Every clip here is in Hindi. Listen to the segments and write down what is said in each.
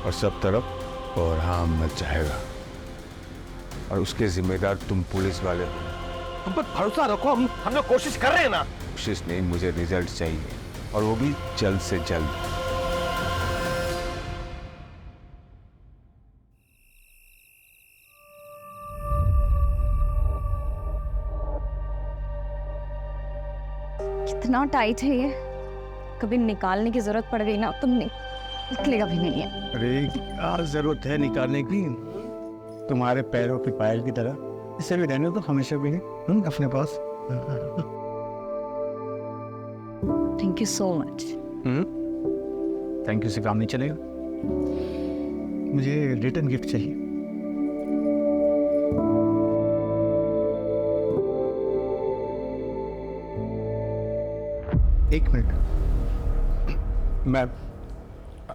और सब तरफ कोहराम मच जाएगा और उसके जिम्मेदार तुम पुलिस वाले हो। हम पर भरोसा रखो, हम लोग कोशिश कर रहे हैं ना। कोशिश नहीं, मुझे रिजल्ट चाहिए और वो भी जल्द से जल्द। कितना टाइट है ये, कभी निकालने की जरूरत पड़ गई ना तो निकलेगा भी नहीं है। अरे क्या जरूरत है निकालने की, तुम्हारे पैरों की पायल की तरह इसे भी रहने तो हमेशा भी है अपने पास। Thank you so much. Thank you से काम नहीं चलेगा, मुझे रिटर्न गिफ्ट चाहिए। एक मिनट, मैं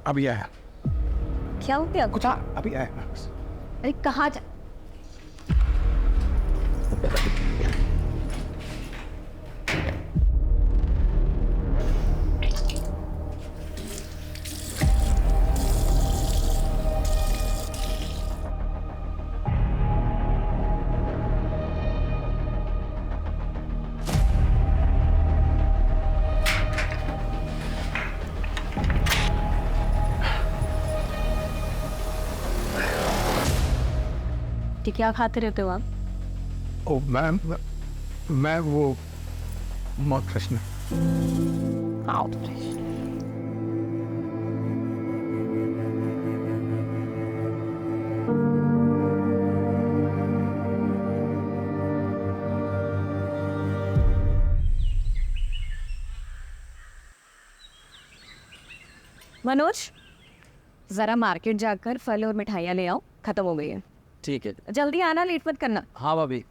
अभी आया। क्या हो गया? कुछ अभी आया। अरे कहाँ जा? क्या खाते रहते हो आप? ओ मैम, मैं वो mouth freshener. Mouth freshener. Manoj, जरा मार्केट जाकर फल और मिठाइयाँ ले आओ, खत्म हो गई है। ठीक है। जल्दी आना, लेट मत करना। हाँ भाभी।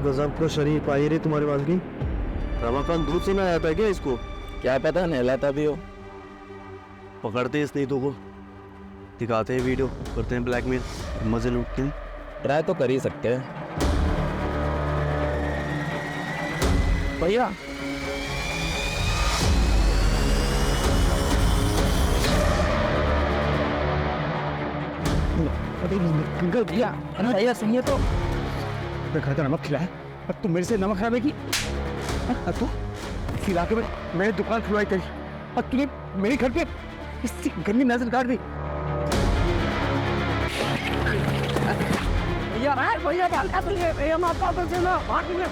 गजब का शरीर पाई रे तुम्हारे पास की। रमाकांत दूध से ना आया था क्या इसको? क्या पता, नहलाता भी हो। पकड़ते इस नीतू को, दिखाते हैं वीडियो, करते हैं ब्लैकमेल, मजे लूटते हैं। ट्राई तो कर ही सकते हैं भैया। निकल भैया, भैया सुनिए तो। मैं घर का नमक खिलाया और तू मेरे से नमक खराबे की। तू खिला के मैंने दुकान खुलवाई तेरी और तूने मेरे घर पे इतनी गंदी नजर काट दी। भैया भैया माफ कर देना,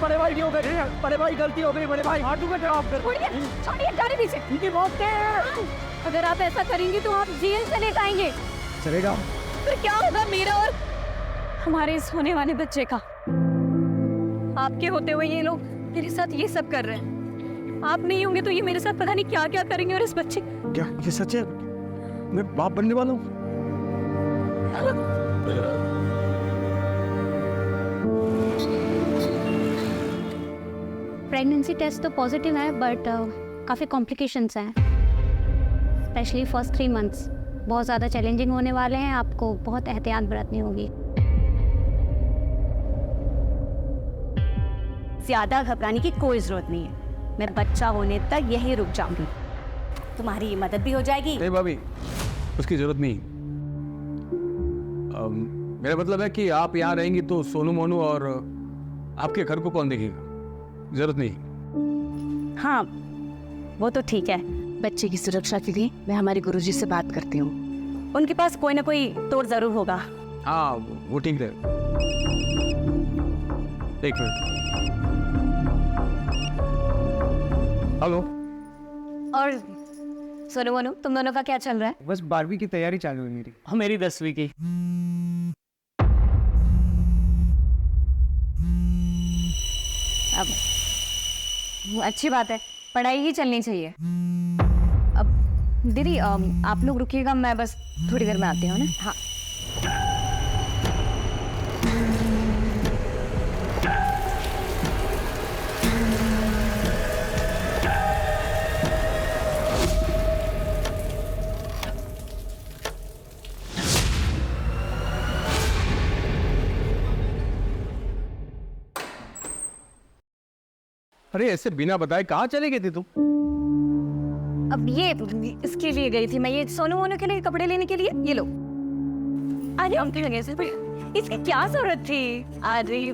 बड़े भाई हो गए, बड़े भाई गलती हो गई, बड़े भाई हाथों में जवाब कर। अगर आप ऐसा करेंगे तो आप जेल चले जाएंगे। चलेगा? फिर क्या होगा मेरा और हमारे इस होने वाले बच्चे का? आपके होते हुए ये लोग मेरे साथ ये सब कर रहे हैं। आप नहीं होंगे तो ये मेरे साथ पता नहीं क्या क्या करेंगे। और इस बच्चे, क्या ये सच है? मैं बाप बनने वाला हूँ। प्रेगनेंसी टेस्ट तो पॉजिटिव है बट काफ़ी कॉम्प्लिकेशंस हैं, स्पेशली फर्स्ट 3 मंथ्स बहुत ज़्यादा चैलेंजिंग होने वाले हैं। आपको बहुत एहतियात बरतनी होगी। ज्यादा घबराने की कोई जरूरत नहीं है। मैं बच्चा होने तक यही रुक जाऊंगी, तुम्हारी मदद भी हो जाएगी। नहीं भाभी, उसकी जरूरत नहीं। मेरा मतलब है कि आप यहाँ रहेंगी तो सोनू मोनू और आपके घर को कौन देखेगा? जरूरत नहीं। हाँ वो तो ठीक है। बच्चे की सुरक्षा के लिए मैं हमारे गुरुजी से बात करती हूँ, उनके पास कोई ना कोई तोड़ जरूर होगा। हाँ वो ठीक है। एक मिनट। हेलो। और सोनू मोनू, तुम दोनों का क्या चल रहा है? बस 12वीं की तैयारी चालू है मेरी। हाँ मेरी 10वीं की। अब अच्छी बात है, पढ़ाई ही चलनी चाहिए। अब दीदी आप लोग रुकिएगा, मैं बस थोड़ी देर में आती हूँ ना। हाँ अरे ऐसे बिना बताए कहाँ चले गए थे तुम? अब ये इसके लिए गई थी मैं, ये सोनू मोनू के लिए कपड़े लेने के लिए। ये लो। अरे हम लगे से इसकी क्या जरूरत थी? अरे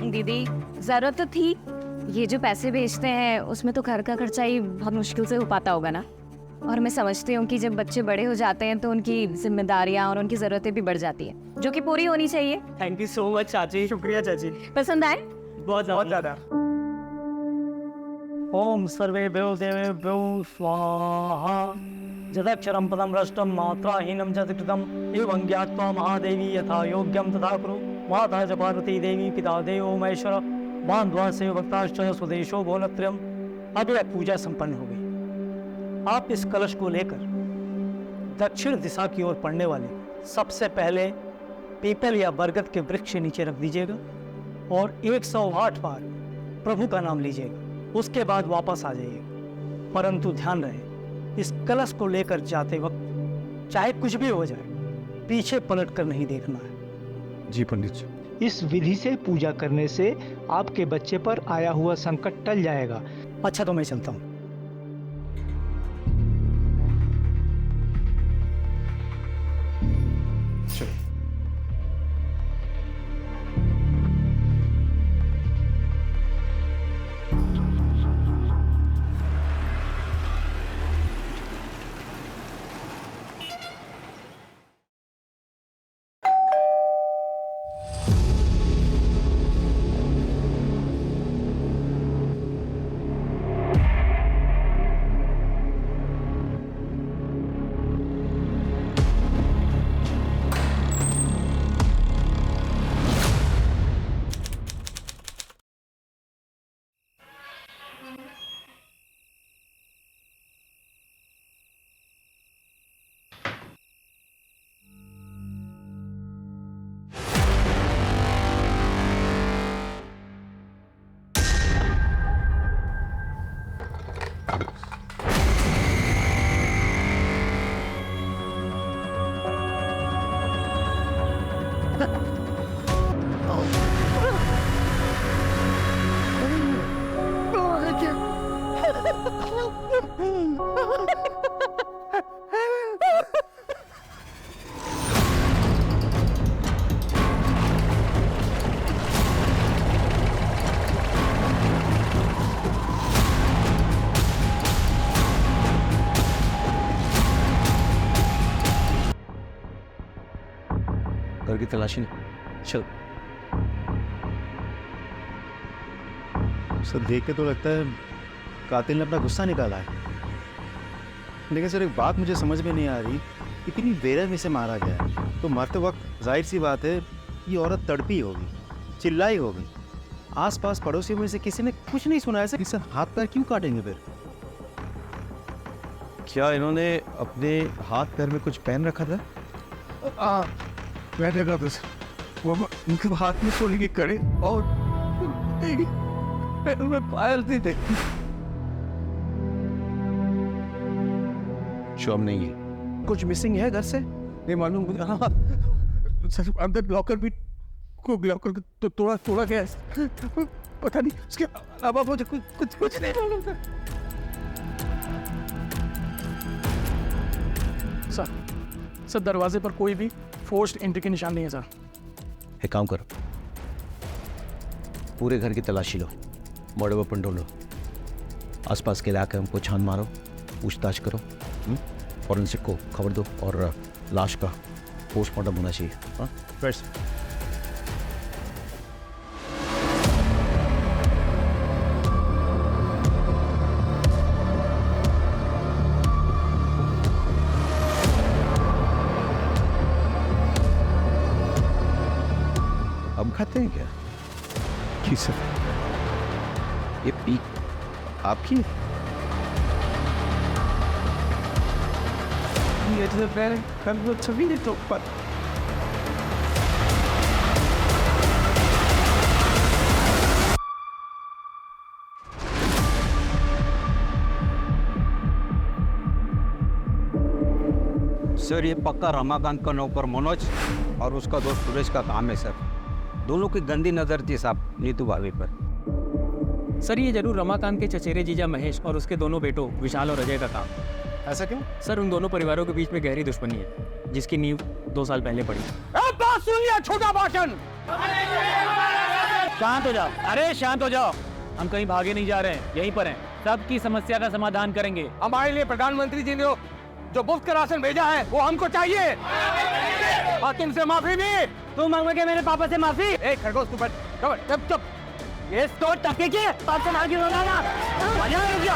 दीदी जरूरत तो थी। ये जो पैसे भेजते हैं उसमें तो घर का खर्चा ही बहुत मुश्किल से हो पाता होगा ना। और मैं समझती हूँ कि जब बच्चे बड़े हो जाते हैं तो उनकी जिम्मेदारियाँ और उनकी ज़रूरतें भी बढ़ जाती हैं, जो कि पूरी होनी चाहिए। थैंक यू सो मच चाची। शुक्रिया चाची। पसंद आए? बहुत ज़्यादा। ओम सर्वेभ्यो देवेभ्यो स्वाहा। जदक्षरं पदं भ्रष्टं मात्राहीनं च कृतं एवं ज्ञात्वा महादेवी यथा योग्यं तथा कुरु। माता च पार्वती देवी पिता देवो महेश्वर बांधवा से भक्ताश्च स्वदेशो भोलत्रयम्। अब यह पूजा संपन्न हो गई। आप इस कलश को लेकर दक्षिण दिशा की ओर पड़ने वाले सबसे पहले पीपल या बरगद के वृक्ष के नीचे रख दीजिएगा और 108 बार प्रभु का नाम लीजिएगा। उसके बाद वापस आ जाइएगा। परंतु ध्यान रहे, इस कलश को लेकर जाते वक्त चाहे कुछ भी हो जाए, पीछे पलट कर नहीं देखना है। जी पंडित जी। इस विधि से पूजा करने से आपके बच्चे पर आया हुआ संकट टल जाएगा। अच्छा तो मैं चलता हूँ। घर की तलाशी नहीं। चल। सर देख के तो लगता है कातिल ने अपना गुस्सा निकाला है, लेकिन सर एक बात मुझे समझ में नहीं आ रही, इतनी बेरहमी से मारा गया है तो मरते वक्त जाहिर सी बात है ये औरत तड़पी होगी, चिल्लाई होगी। आसपास पड़ोसियों में से किसी ने कुछ नहीं सुना ऐसा, किसी हाथ पैर क्यों काटेंगे फिर? क्या इन्होंने अपने हाथ पैर में कुछ पहन रखा था? मैं देखा तो वो उनके हाथ में सोने की कड़े और पैरों में पायल थे। शॉप नहीं है, कुछ मिसिंग है घर से? नहीं मालूम मुझे। हाँ सर अंदर लॉकर भी को लॉकर तो तोड़ा गया है, पता नहीं उसके अलावा मुझे कुछ नहीं मालूम था। सर दरवाजे पर कोई भी फोर्स्ड एंट्री के निशान नहीं है सर। एक काम करो, पूरे घर की तलाशी लो, बड़े वेपन ढूंढो, आसपास के इलाके हमको छान मारो, पूछताछ करो, फॉरेंसिक को खबर दो और लाश का पोस्टमार्टम होना चाहिए। हाँ बस अब खाते हैं क्या? जी सर। ये पीक आपकी है? ये तो पहले कल छवि नहीं तो पर सर ये पक्का रमाकांत का नौकर मनोज और उसका दोस्त सुरेश का काम है सर। दोनों की गंदी नजर थी साहब नीतू भाभी पर। सर ये जरूर रमाकांत के चचेरे जीजा महेश और उसके दोनों बेटों विशाल और अजय का काम। ऐसा क्यों? सर उन दोनों परिवारों के बीच में गहरी दुश्मनी है जिसकी नींव 2 साल पहले पड़ी। बात सुनिए, छोटा भाषण। शांत हो जाओ, अरे शांत हो जाओ। हम कहीं भागे नहीं जा रहे हैं, यहीं पर हैं। सबकी समस्या का समाधान करेंगे। हमारे लिए प्रधानमंत्री जी ने जो मुफ्त का राशन भेजा है वो हमको चाहिए और तुमसे माफी भी। तुम मांगोगे मेरे पापा से माफी? ए खरगोश तू बैठ, चुप चुप। ये तो टके के पाप से मांगी होगा ना। मजा आ गया।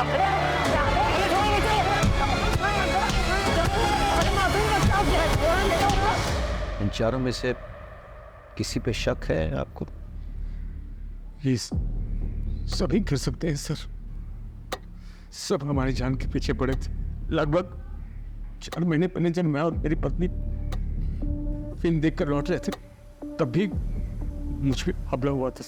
इन चारों में से किसी पे शक है आपको? प्लीज, सभी कर सकते हैं सर। सब हमारी जान के पीछे पड़े थे। लगभग 4 महीने पहले जब मैं और मेरी पत्नी फिल्म देखकर लौट रहे थे तब भी मुझ पे हमला हुआ था।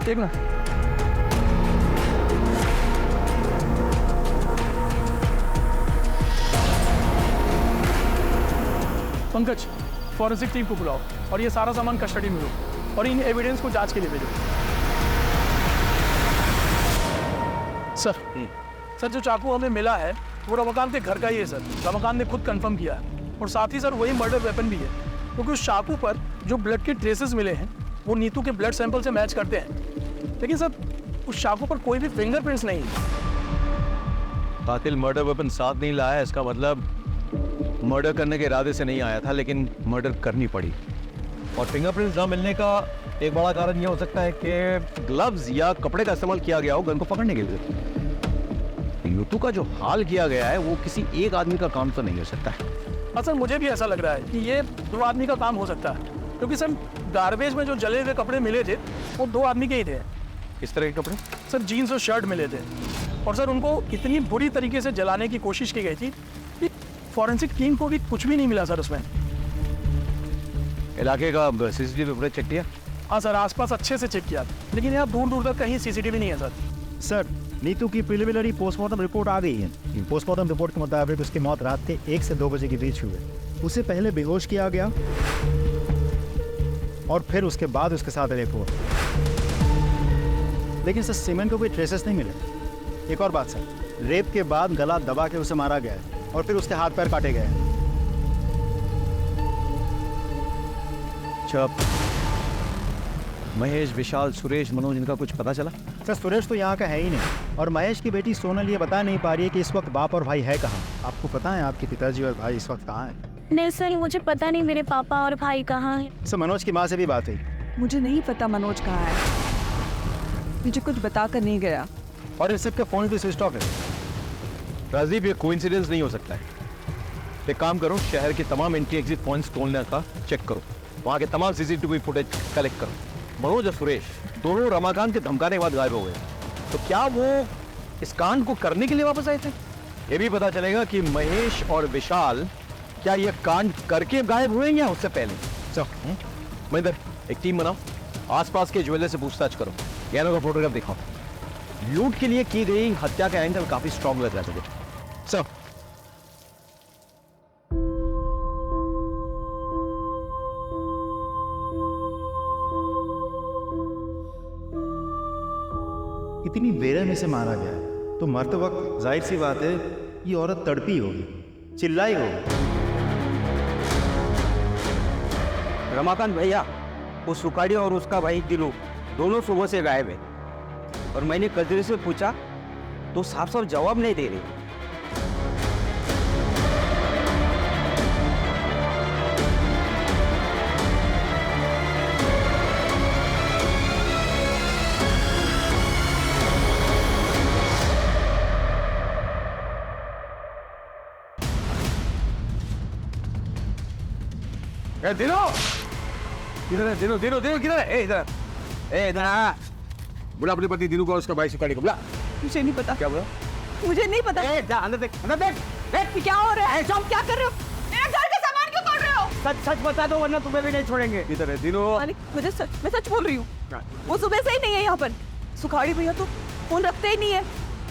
देखना पंकज, फॉरेंसिक टीम को बुलाओ और ये सारा सामान कस्टडी में लो और इन एविडेंस को जांच के लिए भेजो। सर जो चाकू हमें मिला है वो रमाकांत के घर का ही है सर। रमाकांत ने खुद कंफर्म किया है और साथ ही सर वही मर्डर वेपन भी है, क्योंकि उस चाकू पर जो ब्लड के ट्रेसेस मिले हैं वो नीतू के ब्लड सैंपल से मैच करते हैं, लेकिन सर उस चाकू पर कोई भी फिंगरप्रिंट्स नहीं है। कातिल मर्डर वेपन साथ नहीं लाया, इसका मतलब मर्डर करने के इरादे से नहीं आया था, लेकिन मर्डर करनी पड़ी। और फिंगरप्रिंट्स ना मिलने का एक बड़ा कारण यह हो सकता है कि ग्लव्स या कपड़े का इस्तेमाल किया गया हो गन को पकड़ने के लिए। यूतू का जो हाल किया गया है वो किसी एक आदमी का काम तो नहीं हो सकता है। हाँ सर, मुझे भी ऐसा लग रहा है कि ये 2 आदमी का काम हो सकता है, क्योंकि सर गार्बेज में जो जले हुए कपड़े मिले थे वो 2 आदमी के ही थे। इस तरह के कपड़े? सर जीन्स और शर्ट मिले थे और सर उनको इतनी बुरी तरीके से जलाने की कोशिश की गई थी कि फॉरेंसिक टीम को भी कुछ भी नहीं मिला सर उसमें। इलाके का सीसीटीवी फुटेज चेक किया? हाँ सर, आसपास अच्छे से चेक किया, लेकिन यहाँ दूर दूर तक कहीं सीसीटीवी नहीं है सर। सर, नीतू की प्रिलिमिनरी पोस्टमार्टम रिपोर्ट आ गई है। पोस्टमार्टम रिपोर्ट के मुताबिक उसकी मौत रात के 1 से 2 बजे के बीच हुई है। उसे पहले बेहोश किया गया और फिर उसके बाद उसके साथ रेप हुआ, लेकिन सर सीमेंट को कोई ट्रेसेस नहीं मिले। एक और बात सर, रेप के बाद गला दबा के उसे मारा गया है और फिर उसके हाथ पैर काटे गए हैं। चुप। महेश, विशाल, सुरेश, मनोज, इनका कुछ पता चला? सर सुरेश तो यहाँ का है ही नहीं और महेश की बेटी सोनल ये बता नहीं पा रही है कि इस वक्त बाप और भाई है कहाँ। आपको पता है आपके पिताजी और भाई इस वक्त कहाँ हैं? नहीं सर, मुझे पता नहीं मेरे पापा और भाई कहाँ हैं। सर मनोज की माँ से भी बात हुई। मुझे नहीं पता मनोज कहाँ है, मुझे कुछ बता कर नहीं गया और इस सबके फोन भी स्विच ऑफ है। राजीव, ये कोइंसिडेंस नहीं हो सकता है। एक काम करो, शहर के तमाम एंट्री एग्जिट पॉइंट्स तोड़ने का चेक करो, वहाँ के तमाम सीसीटीवी फुटेज कलेक्ट करो। मनोज और सुरेश दोनों रमाकांत के धमकाने के बाद गायब हो गए, तो क्या वो इस कांड को करने के लिए वापस आए थे? ये भी पता चलेगा कि महेश और विशाल क्या ये कांड करके गायब हुए या उससे पहले। चलो महेंद्र, एक टीम बनाओ, आसपास के ज्वेलर से पूछताछ करो, गहनों का फोटोग्राफ दिखाओ। लूट के लिए की गई हत्या का एंगल काफी स्ट्रॉन्ग लग रहा है मुझे। चलो। इतनी बेरहमी से मारा गया है तो मरते वक्त जाहिर सी बात है ये औरत तड़पी होगी, चिल्लाई होगी। रमाकांत भैया, वो सुकाड़ी और उसका भाई दिलू दोनों सुबह से गायब है और मैंने कजरी से पूछा तो साफ साफ जवाब नहीं दे रही। दिनो किधर है? दिनो दिनो दिनो किधर है? इधर इधर आ। बुला अपने पति दिनू को, उसका भाई सुकाड़ी को बुला। मुझे नहीं पता। क्या बोला? मुझे नहीं पता। जा अंदर देख, अंदर देख। क्या हो रहा है? क्या कर रहे हो? मेरे घर का सामान क्यों तोड़ रहे हो? सच सच बता दो वरना तुम्हें भी नहीं छोड़ेंगे। इधर है दिनों। मालिक मुझे सच, मैं सच बोल रही हूँ। वो सुबह से ही नहीं है यहाँ पर। सुखाड़ी भैया तो फोन रखते ही नहीं है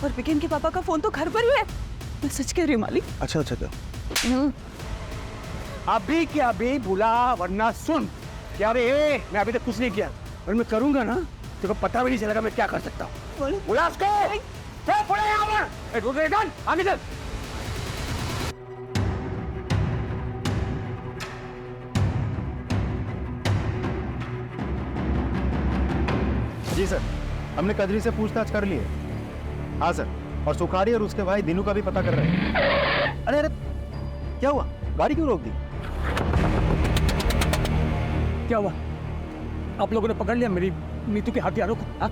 और विकेन के पापा का फोन तो घर पर ही है। मैं सच कह रही हूँ मालिक। अच्छा अच्छा तो अभी क्या अभी बुला, वरना सुन। क्या रे, मैं अभी तक कुछ नहीं किया और मैं करूंगा ना तेरे को पता भी नहीं चलेगा मैं क्या कर सकता हूँ। बुला उसको। चल पड़े यहाँ पर। आगे चल। जी सर, हमने कदरी से पूछताछ कर ली है। हाँ सर, और सुखाड़ी और उसके भाई दिनू का भी पता कर रहे हैं। अरे अरे क्या हुआ, गाड़ी क्यों रोक दी? क्या हुआ? आप लोगों ने पकड़ लिया मेरी नीतू के हथियारों को? हाँ?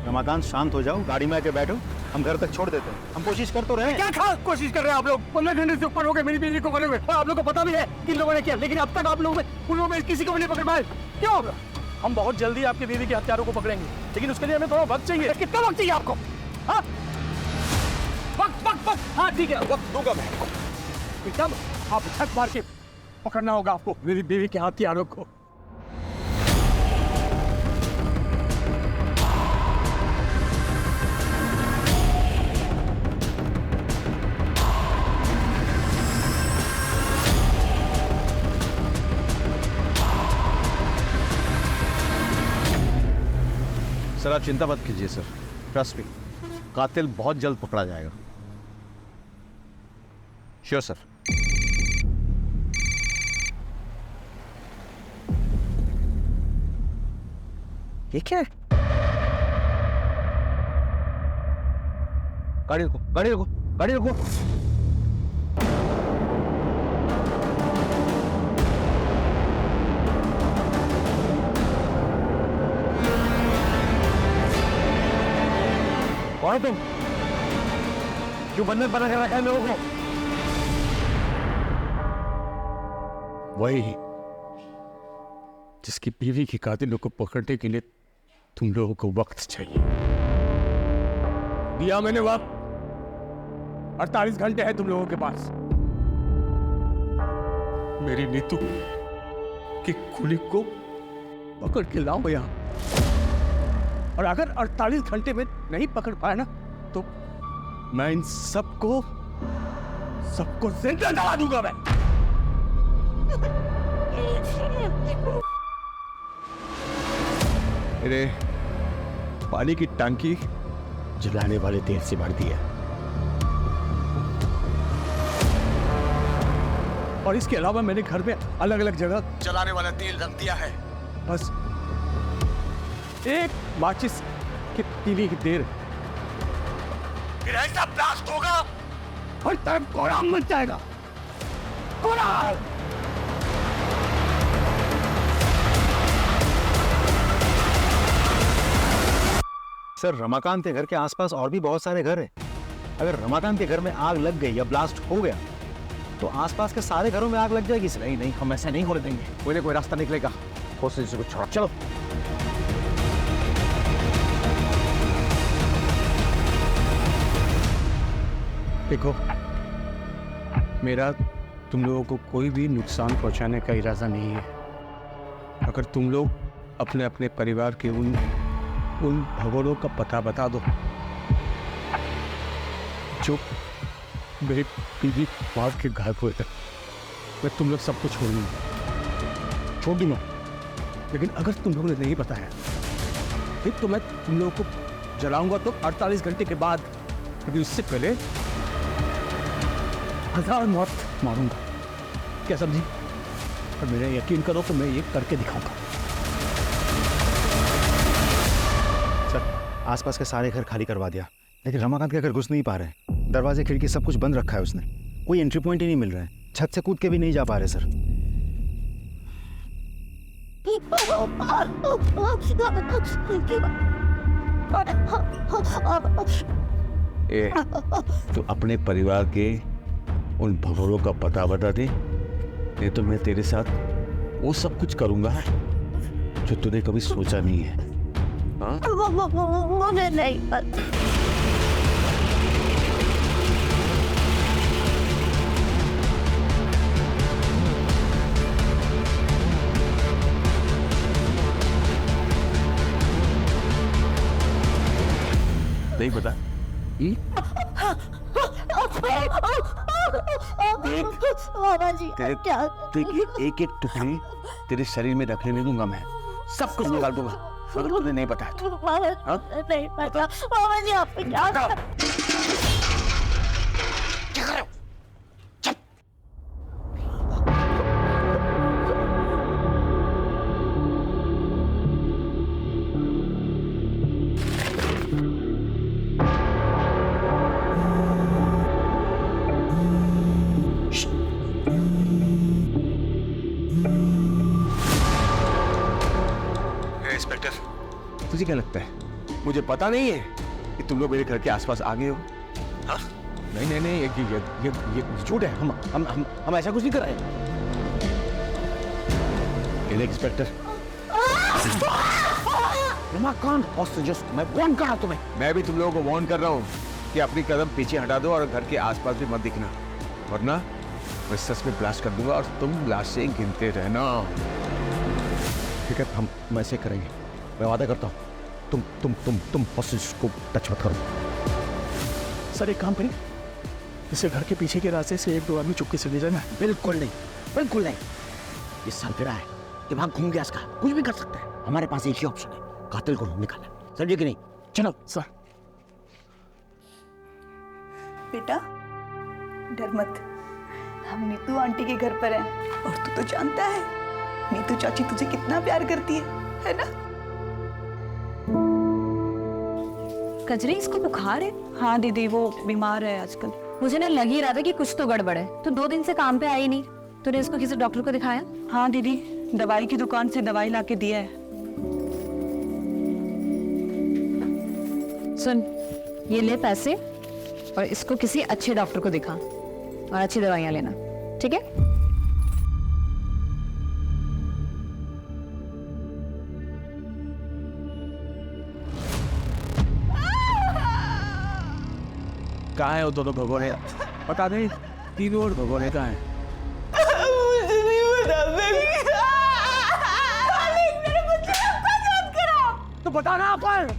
रमाकांत शांत हो जाओ, गाड़ी में आके बैठो, हम घर तक छोड़ देते हैं। हम कोशिश कर तो रहे हैं। क्या खास कोशिश कर रहे हैं आप लोग? 15 घंटे से ऊपर हो गए मेरी बीवी को पकड़े हुए और आप लोग को पता भी है किन लोगों ने किया, लेकिन अब तक आप लोगों में उन लोगों में किसी को भी नहीं पकड़ पाए। क्या होगा? हम बहुत जल्दी आपकी बीवी के हत्यारों को पकड़ेंगे, लेकिन उसके लिए हमें थोड़ा वक्त चाहिए। कितना वक्त चाहिए आपको? हाँ? वक्त। हाँ ठीक है, वक्त दूंगा मैं। एकदम आप छक मार के पकड़ना होगा आपको मेरी बीवी के हथियारों को। सर आप चिंता मत कीजिए सर, ट्रस्ट मी, कातिल बहुत जल्द पकड़ा जाएगा। Sure sir. ये क्या है? गाड़ी रुको, गाड़ी रुको, गाड़ी रुको। कौन है तुम? क्यों बंधन बना के रखा है लोगों को? वही जिसकी बीवी की कातिलों को पकड़ने के लिए तुम लोगों को वक्त चाहिए। दिया मैंने वक्त, 48 घंटे है तुम लोगों के पास। मेरी नीतू की खूनी को पकड़ के लाओ यहां, और अगर 48 घंटे में नहीं पकड़ पाया ना तो मैं इन सबको जिंदा जला दूंगा मैं। मेरे पानी की टंकी जलाने वाले तेल से भर दिया, और इसके अलावा मैंने घर में अलग अलग जगह जलाने वाला तेल रख दिया है। बस एक माचिस की तीली की देर, फिर ऐसा ब्लास्ट होगा और तब कोराम मच जाएगा। कोराम। सर रमाकांत के घर के आसपास और भी बहुत सारे घर हैं। अगर रमाकांत के घर में आग लग गई या ब्लास्ट हो गया तो आसपास के सारे घरों में आग लग जाएगी। नहीं, हम ऐसा नहीं होने देंगे। कोई ना कोई रास्ता निकलेगा। कोशिश से कुछ छोड़ो। चलो। देखो, मेरा तुम लोगों को कोई भी नुकसान पहुंचाने का इरादा नहीं है। अगर तुम लोग अपने अपने परिवार के उन भगोड़ों का पता बता दो जो मेरी बीवी मार के घायल हुए थे, मैं तुम लोग सबको छोड़ दूंगा। लेकिन अगर तुम लोगों ने नहीं बताया फिर तो मैं तुम लोगों को जलाऊंगा तो 48 घंटे के बाद, क्योंकि उससे पहले 1000 मौत मारूंगा। क्या समझी? और मेरा यकीन करो तो मैं ये करके दिखाऊंगा। सर आसपास के सारे घर खाली करवा दिया, लेकिन रमाकांत के घर घुस नहीं पा रहे। दरवाजे खिड़की सब कुछ बंद रखा है उसने। कोई एंट्री पॉइंट ही नहीं मिल रहा है। छत से कूद के भी नहीं जा पा रहे सर। तो अपने परिवार के उन भगोड़ों का पता बता दे, नहीं तो मैं तेरे साथ वो सब कुछ करूंगा जो तूने कभी सोचा नहीं है। हाँ? मुझे नहीं पता। बाबा जी तेरे क्या देखिए एक एक टुकड़ी तेरे शरीर में रखने नहीं दूंगा मैं, सब कुछ निकाल दूंगा अगर तुझे नहीं बताया तो। बाबा नहीं पता बाबा जी आप क्या क्या कर रहे हो? इंस्पेक्टर, तुझे क्या लगता है मुझे पता नहीं है कि तुम लोग मेरे घर के आसपास आ गए हो? हाँ? नहीं नहीं ये झूठ है। हम ऐसा कुछ नहीं कर रहे। ये देख इंस्पेक्टर, मैं वार्न कर रहा हूं तुम्हें। मैं भी तुम लोगों को वार्न कर रहा हूँ कि अपनी कदम पीछे हटा दो और घर के आसपास भी मत दिखना, वरना मैं सच में ब्लास्ट कर दूंगा और तुम लाशें गिनते रहना। ठीक है, हम ऐसे करेंगे, मैं वादा करता हूँ। तुम हॉस्टेज को टच मत करो। सर एक काम करें, इसे घर के पीछे के रास्ते से एक दो आदमी चुपके से ले जाना। बिल्कुल नहीं, बिल्कुल नहीं। ये सरफिरा है, दिमाग घूम गया इसका, कुछ भी कर सकता है। हमारे पास एक ही ऑप्शन है, कातिल को निकालना। समझे कि नहीं? चलो सर। बेटा डर मत, हम नीतू आंटी के घर पर हैं और तू तो जानता है नीतू चाची तुझे कितना प्यार करती है ना? कजरी इसको बुखार है? हाँ दीदी, वो बीमार है आजकल। मुझे ना लग ही रहा था कि कुछ तो गड़बड़ है। तो 2 दिन से काम पे आई नहीं, तूने इसको किसी डॉक्टर को दिखाया? हाँ दीदी, दवाई की दुकान से दवाई लाके दिया है। सुन, ये ले पैसे और इसको किसी अच्छे डॉक्टर को दिखा और अच्छी दवाइयां लेना, ठीक है? कहाँ है वो दोनों भगोने? बता दे, तीनों और भगोने कहाँ हैं? मुझे नहीं बता तो बताना अपन,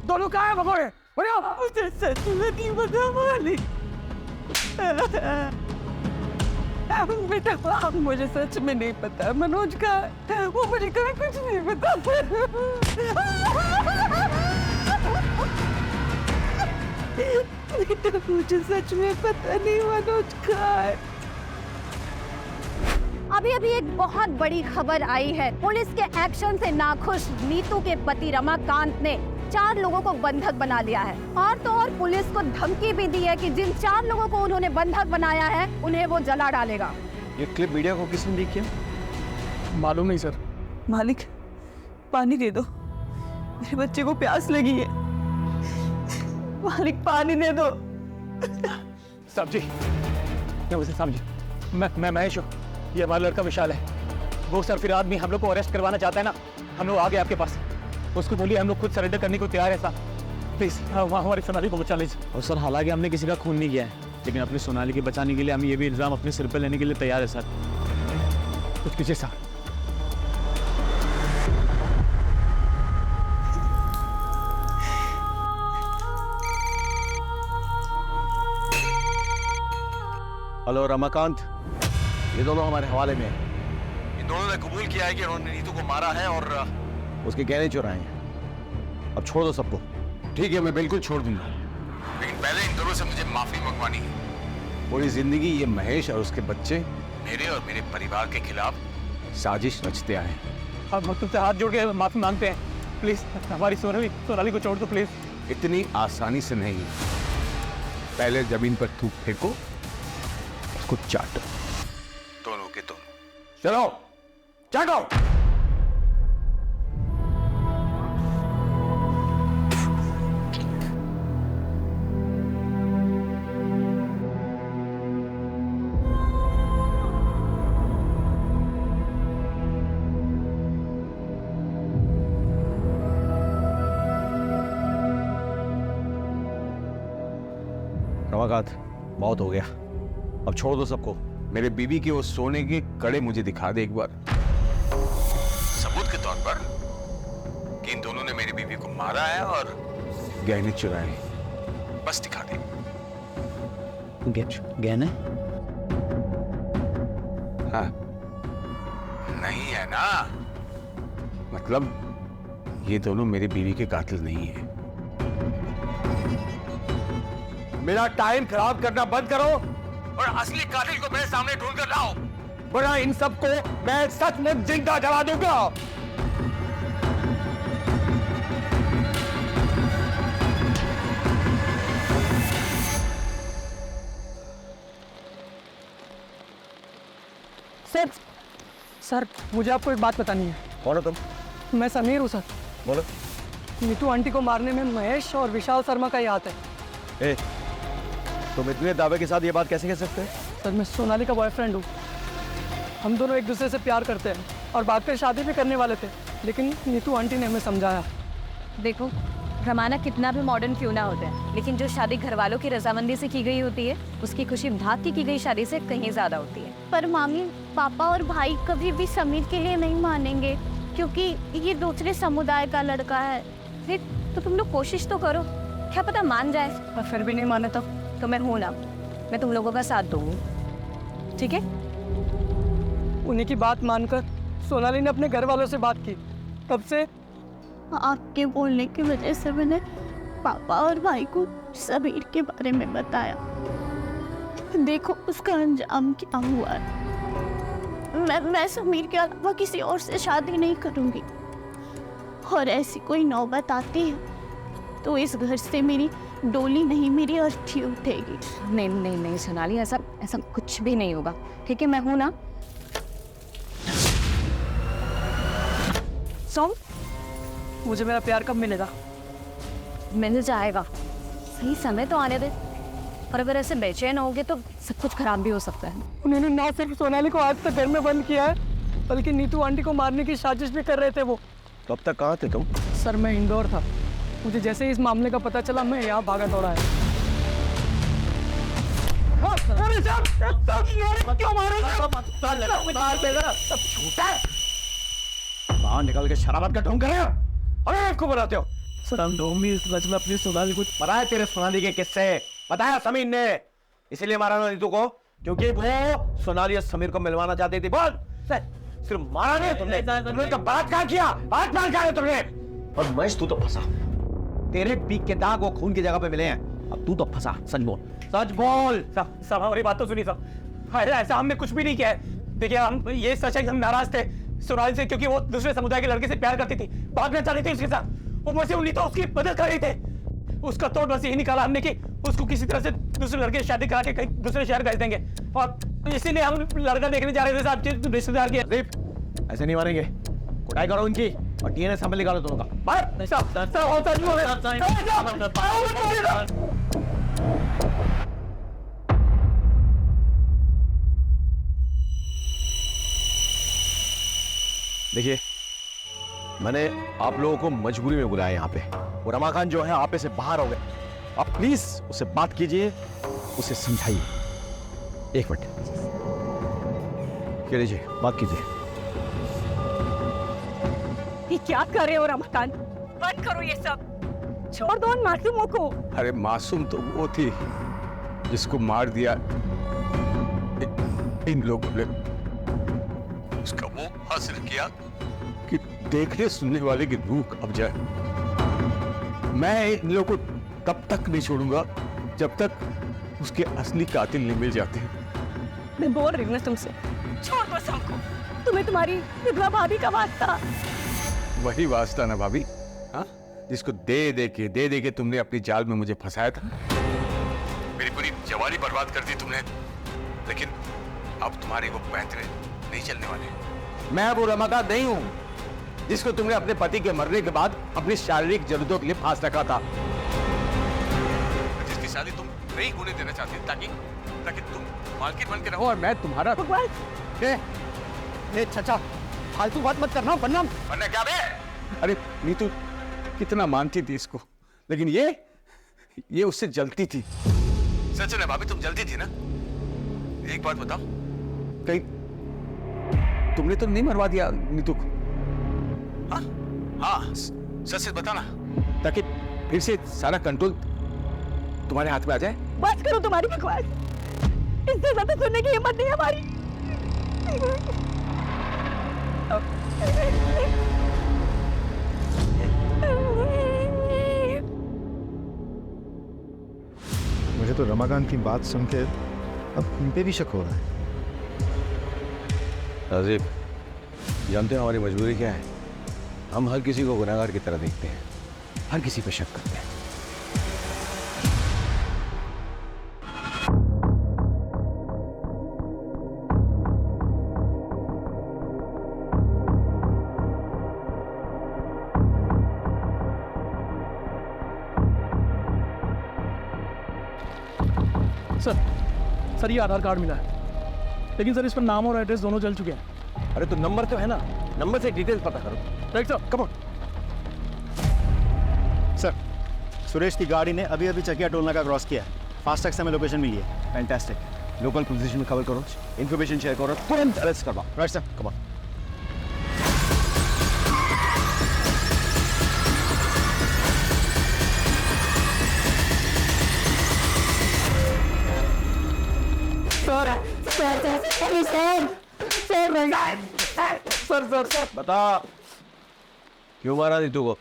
दोनों कहाँ हैं भगोने? मुझे सच में नहीं पता मालिक। बेटा मुझे सच में नहीं पता मनोज का, वो मुझे कभी कुछ नहीं पता। बेटा मुझे सच में पता नहीं मनोज का है। अभी अभी एक बहुत बड़ी खबर आई है। पुलिस के एक्शन से नाखुश नीतू के पति रमाकांत ने 4 लोगों को बंधक बना लिया है और तो और पुलिस को धमकी भी दी है कि जिन 4 लोगों को उन्होंने बंधक बनाया है उन्हें वो जला डालेगा। ये क्लिप मीडिया को किसने लीक किया? मालूम नहीं सर। मालिक पानी दे दो, मेरे बच्चे को प्यास लगी है। मालिक पानी दे दो। साहब जी, मैं महेश हूँ, ये हमारा लड़का विशाल है। वो सर फिर आदमी हम लोग को अरेस्ट करवाना चाहता है ना, हम लोग आ गए आपके पास। उसको बोलिए हम लोग खुद सरेंडर करने को तैयार है साहब। प्लीज हमारी सोनाली को बचा लीजिए। और सर हालांकि हमने किसी का खून नहीं किया है, लेकिन अपनी सोनाली के बचाने के लिए हम ये भी इल्जाम अपने सिर पर लेने के लिए तैयार है सर। कुछ कीजिए साहब। हेलो रमाकांत, ये दोनों हमारे हवाले में हैं। इन दोनों ने कबूल किया है कि उन्होंने नीतू को मारा है और उसके गहने चुराए हैं। अब छोड़ दो सबको। ठीक है, मैं बिल्कुल छोड़ दूंगा, लेकिन पहले इन दोनों से मुझे माफी मंगवानी है। पूरी जिंदगी ये महेश और उसके बच्चे मेरे और मेरे परिवार के खिलाफ साजिश रचते आए। अब हम तुमसे हाथ जोड़ के माफी मांगते हैं। प्लीज हमारी सोनाली को छोड़ दो प्लीज। इतनी आसानी से नहीं, पहले जमीन पर थूक फेंको, उसको चाटो, दोनों के दोनों। चलो चाटो। रमाकांत, बहुत हो गया, अब छोड़ दो सबको। मेरे बीबी के वो सोने के कड़े मुझे दिखा दे एक बार, सबूत के तौर पर कि इन दोनों ने मेरी बीबी को मारा है और गहने चुराए। बस दिखा दे। गहना? हाँ, नहीं है ना, मतलब ये दोनों मेरी बीवी के कातिल नहीं है। मेरा टाइम खराब करना बंद करो और असली कातिल को मेरे सामने ढूंढ कर लाओ, वरना इन सबको मैं सचमुच जिंदा जला दूंगा। सर मुझे आपको एक बात बतानी है। कौन हो तुम? मैं समीर हूँ सर। बोलो। नीतू आंटी को मारने में महेश और विशाल शर्मा का ही हाथ है। ए, तुम इतने दावे के साथ ये बात कैसे कह सकते हो? सर मैं सोनाली का बॉयफ्रेंड हूँ। हम दोनों एक दूसरे से प्यार करते हैं और बाद में शादी भी करने वाले थे, लेकिन नीतू आंटी ने हमें समझाया। देखो, रमाना कितना भी मॉडर्न क्यों ना होता है, लेकिन जो शादी घर वालों की रजामंदी से की गई होती है, उसकी खुशी भाग की गई शादी से कहीं ज्यादा होती है। पर मामी, पापा और भाई कभी भी समीर के लिए नहीं मानेंगे, क्योंकि ये दूसरे समुदाय का लड़का है। फिर तो तुम लोग कोशिश तो करो, क्या पता मान जाए। और फिर भी नहीं माने तो मैं हूं ना, मैं तुम लोगों का साथ दूंगी, ठीक है? उन्हीं की बात मानकर सोनाली ने अपने घर वालों से बात की। तब से आपके बोलने की वजह से मैंने पापा और भाई को समीर के बारे में बताया। देखो उसका अंजाम क्या हुआ है। मैं समीर के अलावा किसी और से शादी नहीं करूंगी, और ऐसी कोई नौबत आती है तो इस घर से मेरी डोली नहीं, मेरी अर्थी उठेगी। नहीं नहीं नहीं सोनाली, ऐसा कुछ भी नहीं होगा, ठीक है? मैं हूं ना। सॉन्ग, मुझे मेरा प्यार कब मिलेगा? मिल जाएगा, सही समय तो आने दे। और अगर ऐसे बेचैन होगे तो सब कुछ खराब भी हो सकता है। उन्होंने ना सिर्फ सोनाली को आज तक घर में बंद किया है, बल्कि नीतू आंटी को मारने की साजिश भी कर रहे थे वो। तो अब तक कहाँ थे तुम? सर मैं इंदौर था। मुझे जैसे ही इस मामले का पता चला, मैं यहाँ भागा दौड़ा है। बाहर निकल के शराबत का ढोंग कर रहे हो और आपको बनाते हो। सर हम दो में अपनी सोनाली को बताया तेरे सोनाली के किस्से, बताया समीर ने, इसीलिए मारा ना नीतू को, क्योंकि वो सोनाली और समीर को मिलवाना चाहती थी। बोल, सिर्फ मारा नहीं तुमने, तुमने तो बलात्कार किया, बलात्कार किया तुमने। और महेश तू तो फंसा, तेरे पीक के दाग वो खून की जगह पे मिले हैं, अब तू तो फंसा। सच बोल, सच बोल। सब हमारी बात तो सुनी सब। अरे ऐसा हमने कुछ भी नहीं किया है। देखिए, हम ये सच है कि हम नाराज थे सोनाली से, क्योंकि वो दूसरे समुदाय के लड़के से प्यार करती थी, भागना चाहती थी उसके साथ। ऊपर से उन्हीं तो उसकी मदद कर रही थे। उसका तोड़ बस यही निकाला हमने कि उसको किसी तरह से दूसरे लड़के से शादी करा के कहीं दूसरे शहर भेज देंगे, और इसीलिए हम लड़का देखने जा रहे थे साहब, रिश्तेदार के। ऐसे नहीं मारेंगे, कुटाई करो उनकी और डीएनए सैंपल निकालो दोनों का। देखिए, मैंने आप लोगों को मजबूरी में बुलाया यहाँ पे, और रमाकांत जो है आपे से बाहर हो गए। आप प्लीज उससे बात कीजिए, उसे समझाइए। एक मिनट, लीजिए, बात कीजिए। ये क्या कर रहे हो रमाकांत? बंद करो ये सब, छोड़ दो उन मासूमों को। अरे मासूम तो वो थी जिसको मार दिया इन लोगों ने। उसका वो हासिल किया कि देखने सुनने वाले की रूह कांप जाए। मैं इन लोगों को तब तक नहीं छोड़ूंगा जब तक उसके असली कातिल नहीं मिल जाते। मैं बोल रही हूँ ना तुमसे, छोड़ दो सबको। तुम्हें तुम्हारी विधवा भाभी का वास्ता। वही वास्ता ना भाभी, हाँ, जिसको दे दे के तुमने अपनी जाल में मुझे फंसाया था। मेरी पूरी जवानी बर्बाद कर दी तुमने, लेकिन अब तुम्हारे वो पैंतरे नहीं चलने वाले। मैं वो रमाकांत नहीं हूं जिसको तुमने अपने पति के मरने के बाद अपनी शारीरिक जरूरतों के लिए फांस रखा था, जिसकी शादी तुम नहीं होने देना चाहती ताकि तुम मालकिन बन के रहो और मैं तुम्हारा। चाचा, फालतू बात मत करना, वरना क्या बे? अरे नीतू कितना मानती थी इसको, लेकिन ये उससे जलती थी। सच है भाभी, तुम जलती थी ना। एक बात बताओ, कहीं तुमने तो नहीं मरवा दिया नीतू को? हाँ, सच से बताना, ताकि फिर से सारा कंट्रोल तुम्हारे हाथ में आ जाए? बस करो तुम्हारी बकवास, इससे ज्यादा सुनने की हिम्मत नहीं हमारी। मुझे तो रमाकांत की बात सुन के अब इन पे भी शक हो रहा है। राजीव, जानते हो हमारी मजबूरी क्या है? हम हर किसी को गुनहगार की तरह देखते हैं, हर किसी पे शक करते हैं। सर ये आधार कार्ड मिला है, लेकिन सर इस पर नाम और एड्रेस दोनों जल चुके हैं। अरे तो नंबर तो है ना, नंबर से डिटेल्स पता करो। Right sir, come on. Sir, Suresh की गाड़ी ने अभी अभी चकिया टोल नाका क्रॉस किया है। फास्टैग से हमें लोकेशन मिली है। फैंटास्टिक। लोकल पोजीशन में खबर करो, इन्फॉर्मेशन शेयर करो, तुरंत अरेस्ट करवाओ। Right sir, come on. Sir बता, क्यों मारा नीतू को?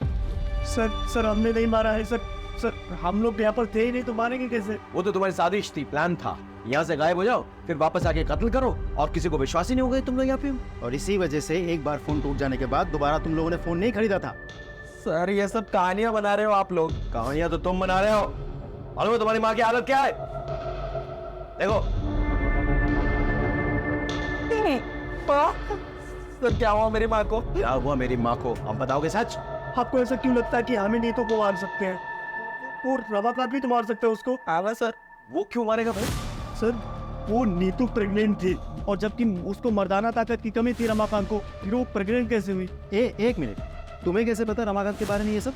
सर हमने नहीं मारा है सर हम लोग यहाँ पर थे ही नहीं, तो मारेंगे कैसे? वो तो तुम्हारी साजिश थी, प्लान था। यहाँ से गायब हो जाओ, फिर वापस आके कत्ल करो, और किसी को विश्वास ही नहीं हो गए तुम लोग यहाँ पे। और इसी वजह से एक बार फोन टूट जाने के बाद दोबारा तुम लोगों ने फोन नहीं खरीदा था। सर ये सब कहानियां बना रहे हो आप लोग। कहानियां तो तुम बना रहे हो। मालूम है तुम्हारी माँ की हालत क्या है? देखो। सर क्या हुआ मेरी माँ को? क्या हुआ मेरी माँ को? अब बताओगे सच? आपको ऐसा क्यों लगता है कि हमें नीतू को मार सकते हैं? वो रमाकांत भी तो मार सकते हैं उसको। आवा सर, वो क्यों मारेगा भाई? सर वो नीतू प्रेग्नेंट थी, और जबकि उसको मर्दाना ताकत की कमी थी रमाकांत को, फिर वो प्रेग्नेंट कैसे हुई? एक मिनट, तुम्हें कैसे पता रमाकांत के बारे में ये सब?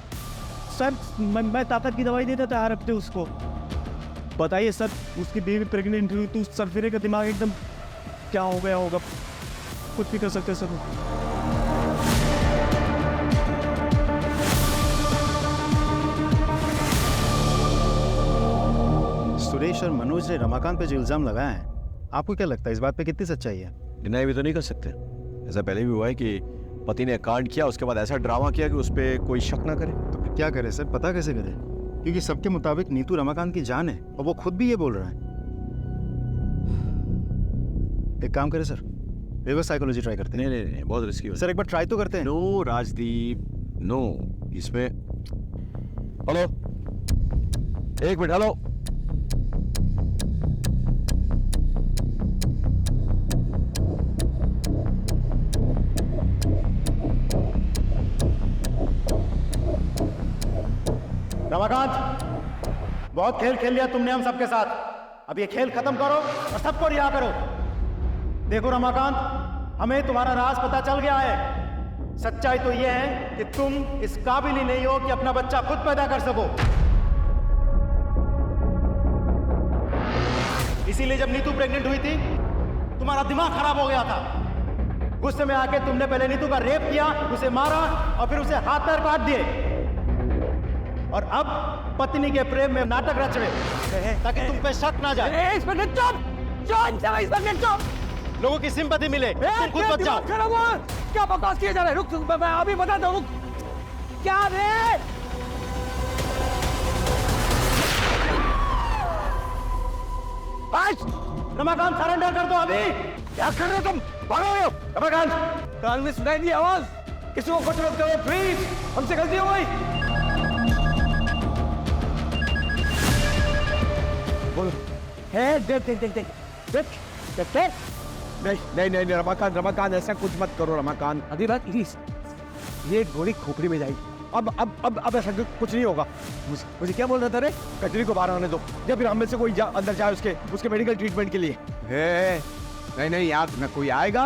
सर मैं ताकत की दवाई देता था हर हफ्ते उसको। बताइए सर, उसकी बीवी प्रेग्नेंट हुई तो उस सरफिरे का दिमाग एकदम क्या हो गया होगा? कुछ भी कर सकते सर। सुरेश और मनोज ने रमाकांत पे जो इल्जाम लगाया है, आपको क्या लगता है इस बात पे कितनी सच्चाई है? डिनाई भी तो नहीं कर सकते। ऐसा पहले भी हुआ है कि पति ने कांड किया, उसके बाद ऐसा ड्रामा किया कि उस पर कोई शक ना करे। तो फिर क्या करे सर, पता कैसे करे? क्योंकि सबके मुताबिक नीतू रमाकांत की जान है, और वो खुद भी ये बोल रहा है। एक काम करे सर, रिवर्स साइकोलॉजी ट्राई करते हैं। नहीं, बहुत रिस्की हो सर एक बार ट्राई तो करते हैं। No Rajdeep, no. इसमें हेलो, एक मिनट, हेलो। रमाकांत, बहुत खेल खेल लिया तुमने हम सबके साथ। अब ये खेल खत्म करो और सबको रिहा करो। देखो रमाकांत, हमें तुम्हारा राज पता चल गया है। सच्चाई तो यह है कि तुम इस काबिल ही नहीं हो कि अपना बच्चा खुद पैदा कर सको। इसीलिए जब नीतू प्रेग्नेंट हुई थी, तुम्हारा दिमाग खराब हो गया था। गुस्से में आके तुमने पहले नीतू का रेप किया, उसे मारा और फिर उसे हाथ पैर काट दिए। और अब पत्नी के प्रेम में नाटक रच रहे ताकि तुम पे शक ना जाए। लोगों की सिंपैथी मिले, तुम खुद बच जाओ। क्या बकवास किए जा रहे? रुक, मैं अभी बताता हूँ। क्या रे? रमाकांत सरेंडर कर दो अभी। क्या कर रहे हो तुम? भागो रमाकांत। कान में सुनाई दी आवाज? किसी को कुछ मत करो प्लीज, हमसे गलती हो गई। बोलो। नहीं, रमाकांत ऐसा कुछ मत करो रमाकांत। अभी बात प्लीज, ये गोली खोपड़ी में जाएगी। अब ऐसा कुछ नहीं होगा। मुझे क्या बोल रहा था रे? कचरी को बाहर आने दो, या फिर हम में से कोई अंदर जाए उसके मेडिकल ट्रीटमेंट के लिए। नहीं, यहाँ न कोई आएगा,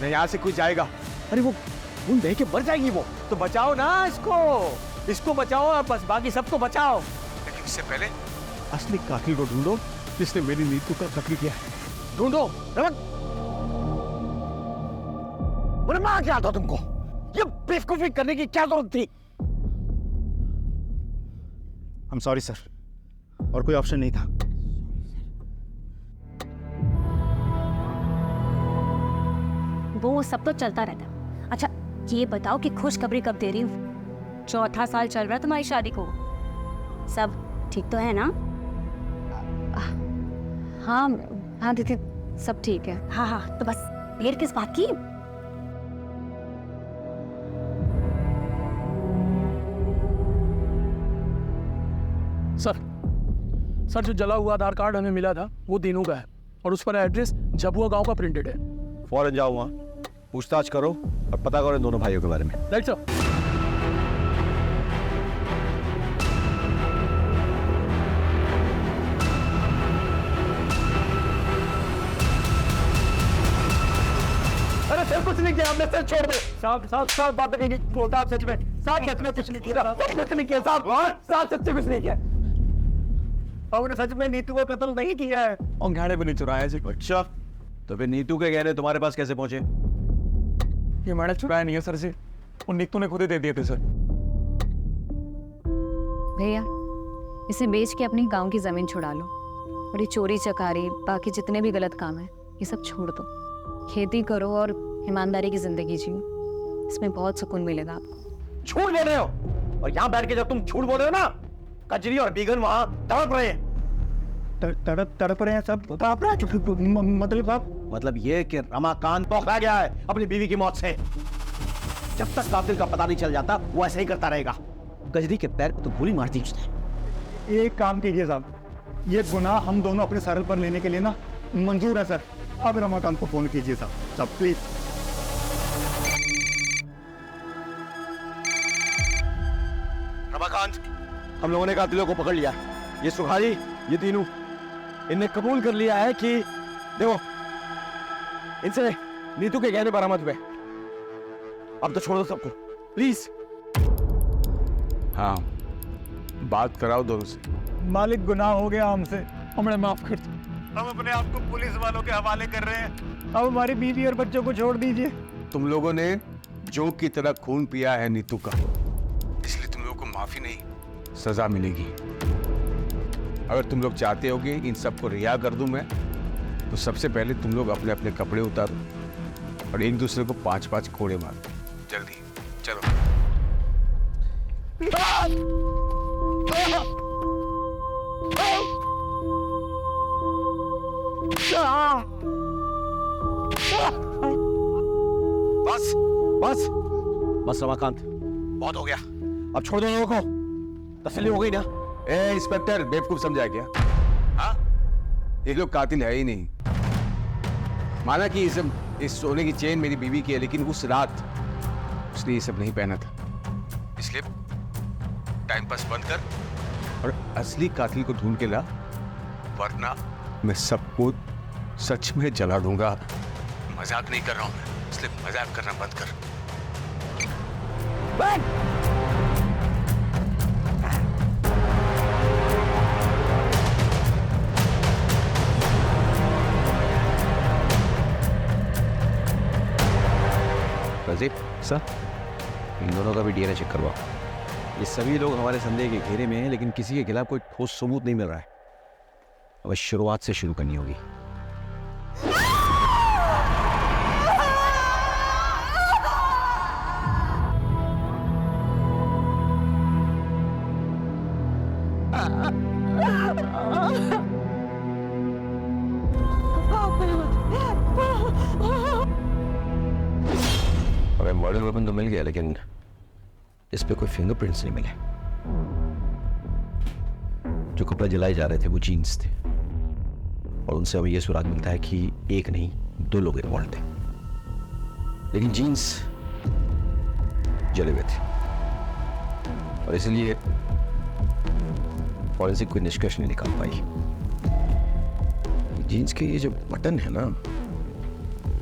न यहाँ से कोई जाएगा। अरे वो खून बह के मर जाएगी वो। तो बचाओ ना इसको बचाओ, बस बाकी सबको बचाओ। लेकिन इससे पहले असली कातिल को ढूंढो जिसने मेरी नीतू का कत्ल किया है। ढूंढो। मार क्या था तुमको? ये बेवकूफी करने की क्या जरूरत थी? I'm sorry, sir. और कोई ऑप्शन नहीं था। वो सब तो चलता रहता है। अच्छा ये बताओ कि खुशखबरी कब दे रही हूँ? 4था साल चल रहा है तुम्हारी शादी को, सब ठीक तो है ना? हाँ हाँ दीदी सब ठीक है। हाँ हाँ तो बस देर किस बात की? सर जो जला हुआ आधार कार्ड हमें मिला था वो दीनू का है और उस पर एड्रेस झबुआ गांव का प्रिंटेड है। फौरन जाओ वहाँ, पूछताछ करो और पता करो इन दोनों भाइयों के बारे में। Right sir. अरे सर कुछ नहीं किया आपने, सर छोड़ दे। साहब साहब साहब बात नहीं बोलता आप सच में। साहब सच में कुछ नहीं किया, कुछ नहीं किया साहब। साहब सच में कुछ नहीं किया। आपने सच में नीतू को कत्ल नहीं किया है। और गहने भी नहीं चुराया जी। अच्छा तो फिर नीतू के गहने तुम्हारे पास कैसे पहुंचे? ये मैंने चुराया नहीं है सर जी, वो नीतू ने खुद ही दे दिए थे सर। भैया इसे बेच के अपनी गांव की जमीन छुड़ा लो और ये चोरी चकारी बाकी जितने भी गलत काम है ये सब छोड़ दो। खेती करो और ईमानदारी की जिंदगी जियो, इसमें बहुत सुकून मिलेगा आपको। झूठ बोल रहे हो, और यहाँ बैठ के जब तुम झूठ बोल रहे हो ना, कजरी और बीगन वहाँ तड़प रहे हैं। तड़प रहे हैं सब? मतलब आप? मतलब ये कि रमाकांत पौखा गया है अपनी बीवी की मौत से। जब तक कातिल का पता नहीं चल जाता वो ऐसे ही करता रहेगा। गजरी के पैर को तो गोली मार दी उसने। एक काम कीजिए साहब, ये गुनाह हम दोनों अपने सर पर लेने के लिए ना मंजूर है सर। अब रमाकांत को फोन कीजिए साहब प्लीज। रमाकांत, हम लोगों ने कातिलों को पकड़ लिया। ये सुखारी, ये तीनों, इनने कबूल कर लिया है कि देखो इनसे नीतू के गहने बरामद हुए। अब तो छोड़ दो सबको प्लीज। हाँ बात कराओ दोनों से। मालिक गुनाह हो गया हमसे, हमें माफ कर दो। हम अपने आप को पुलिस वालों के हवाले कर रहे हैं। अब हमारी बीवी और बच्चों को छोड़ दीजिए। तुम लोगों ने जोग की तरह खून पिया है नीतू का, इसलिए तुम लोगों को माफी नहीं सजा मिलेगी। अगर तुम लोग चाहते होगे इन सबको रिहा कर दूं मैं, तो सबसे पहले तुम लोग अपने अपने कपड़े उतारो और एक दूसरे को 5-5 कोड़े मारो। जल्दी चलो। बस बस बस रमाकांत, बहुत हो गया। अब छोड़ दो लोगों को, तसल्ली हो गई ना? ए इंस्पेक्टर बेवकूफ समझा क्या? हाँ ये लोग कातिल है ही नहीं। माना कि इस सोने की चेन मेरी बीवी की है, लेकिन उस रात उसने ये सब नहीं पहना था, इसलिए टाइम पास बंद कर और असली कातिल को ढूंढ के ला, वरना मैं सबको सच में जला दूंगा। मजाक नहीं कर रहा हूं मैं, इसलिए मजाक करना बंद कर। रजीब सर, इन दोनों का भी डीएनए चेक करवाओ। ये सभी लोग हमारे संदेह के घेरे में हैं, लेकिन किसी के खिलाफ कोई ठोस सबूत नहीं मिल रहा है। अब शुरुआत से शुरू करनी होगी। हमें मर्डर वेपन तो मिल गया, लेकिन इस पे कोई फिंगरप्रिंट्स नहीं मिले। जो कपड़े जलाए जा रहे थे वो जीन्स थे, और उनसे हमें यह सुराग मिलता है कि एक नहीं 2 लोग इन्वॉल्व थे, लेकिन जीन्स जले हुए थे, और इसलिए फॉरेंसिक कोई निष्कर्ष नहीं निकाल पाई। जीन्स के ये जो बटन है ना,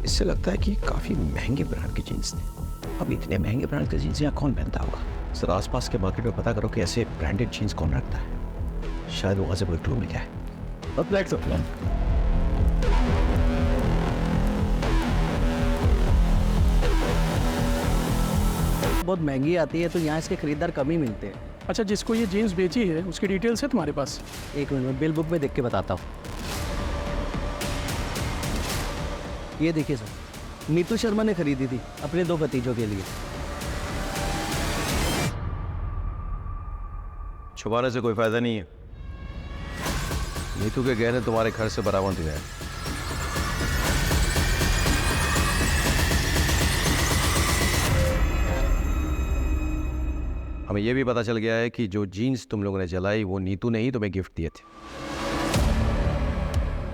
इससे लगता है कि काफी महंगे ब्रांड की जीन्स थे। अब इतने महंगे ब्रांड के जीन्स यहाँ कौन पहनता होगा? सर आसपास के मार्केट में पता करो कि ऐसे ब्रांडेड जीन्स कौन रखता है। शायद वहां से कोई क्लू मिल जाए। अब लेट्स गो। बहुत महंगी आती है, तो यहाँ इसके खरीदार कम ही मिलते हैं। अच्छा, जिसको ये जीन्स बेची है उसकी डिटेल्स है तुम्हारे पास? एक मिनट में बिल बुक में देख के बताता हूँ। ये देखिए सर, नीतू शर्मा ने खरीदी थी अपने 2 भतीजों के लिए। छुपाने से कोई फायदा नहीं है। नीतू के गहने तुम्हारे घर से बरामद हुए हैं। हमें यह भी पता चल गया है कि जो जीन्स तुम लोगों ने जलाई वो नीतू ने ही तुम्हें गिफ्ट दिए थे।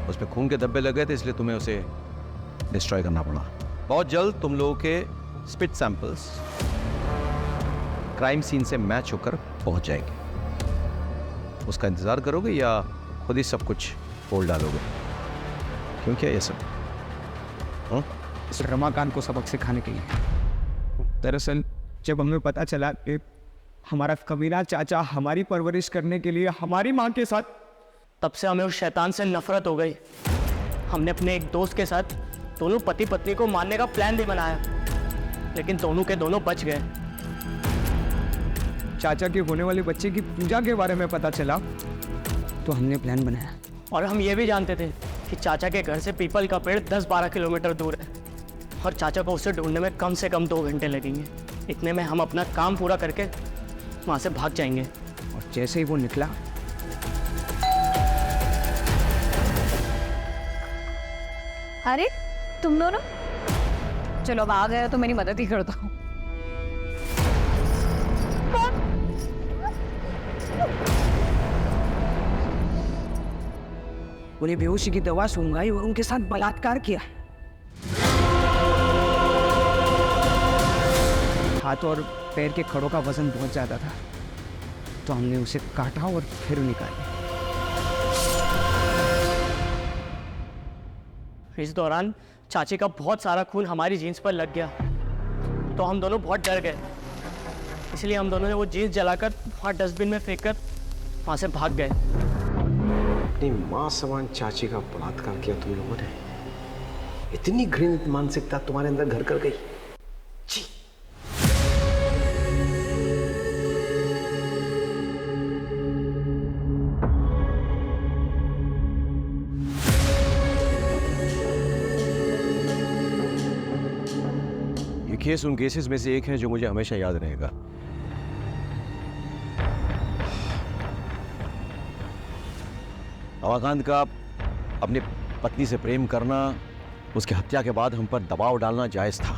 उसमें खून के धब्बे लगे थे, इसलिए तुम्हें उसे डिस्ट्रॉय करना पड़ा। बहुत जल्द तुम लोगों के स्पिट सैंपल्स क्राइम सीन से मैच होकर पहुंच जाएंगे। उसका इंतजार करोगे या खुद ही सब कुछ बोल डालोगे? क्यों क्या ये सब? इस रमाकांत को सबक सिखाने के लिए। दरअसल जब हमें पता चला कि हमारा कमीना चाचा हमारी परवरिश करने के लिए हमारी माँ के साथ, तब से हमें उस शैतान से नफरत हो गई। हमने अपने एक दोस्त के साथ दोनों पति पत्नी को मारने का प्लान भी बनाया, लेकिन दोनों के दोनों बच गए। चाचा के होने वाले बच्चे की पूजा के बारे में पता चला तो हमने प्लान बनाया। और हम ये भी जानते थे कि चाचा के घर से पीपल का पेड़ 10-12 किलोमीटर दूर है और चाचा को उसे ढूंढने में कम से कम 2 घंटे लगेंगे। इतने में हम अपना काम पूरा करके वहाँ से भाग जाएंगे। और जैसे ही वो निकला, अरे तुम दोनों, चलो अब आ गए तो मेरी मदद ही कर दो। उन्हें बेहोशी की दवा सूंघाई और उनके साथ बलात्कार किया। हाथ और पैर के खड़ों का वजन बहुत ज्यादा था, तो हमने उसे काटा और फिर निकाला। इस दौरान चाची का बहुत सारा खून हमारी जीन्स पर लग गया, तो हम दोनों बहुत डर गए। इसलिए हम दोनों ने वो जीन्स जलाकर वहाँ डस्टबिन में फेंक कर वहाँ से भाग गए। अपनी माँ समान चाची का बलात्कार किया तुम लोगों ने। इतनी घृणित मानसिकता तुम्हारे अंदर घर कर गई। ये केस उन केसेस में से एक है जो मुझे हमेशा याद रहेगा। रमाकांत का अपनी पत्नी से प्रेम करना, उसकी हत्या के बाद हम पर दबाव डालना जायज था,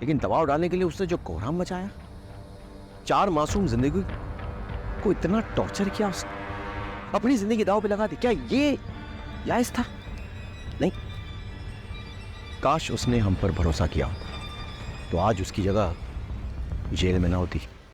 लेकिन दबाव डालने के लिए उसने जो कोहराम मचाया, 4 मासूम जिंदगी को इतना टॉर्चर किया, उसने अपनी जिंदगी दांव पे लगा दी। क्या ये जायज था? नहीं। काश उसने हम पर भरोसा किया तो आज उसकी जगह जेल में ना होती।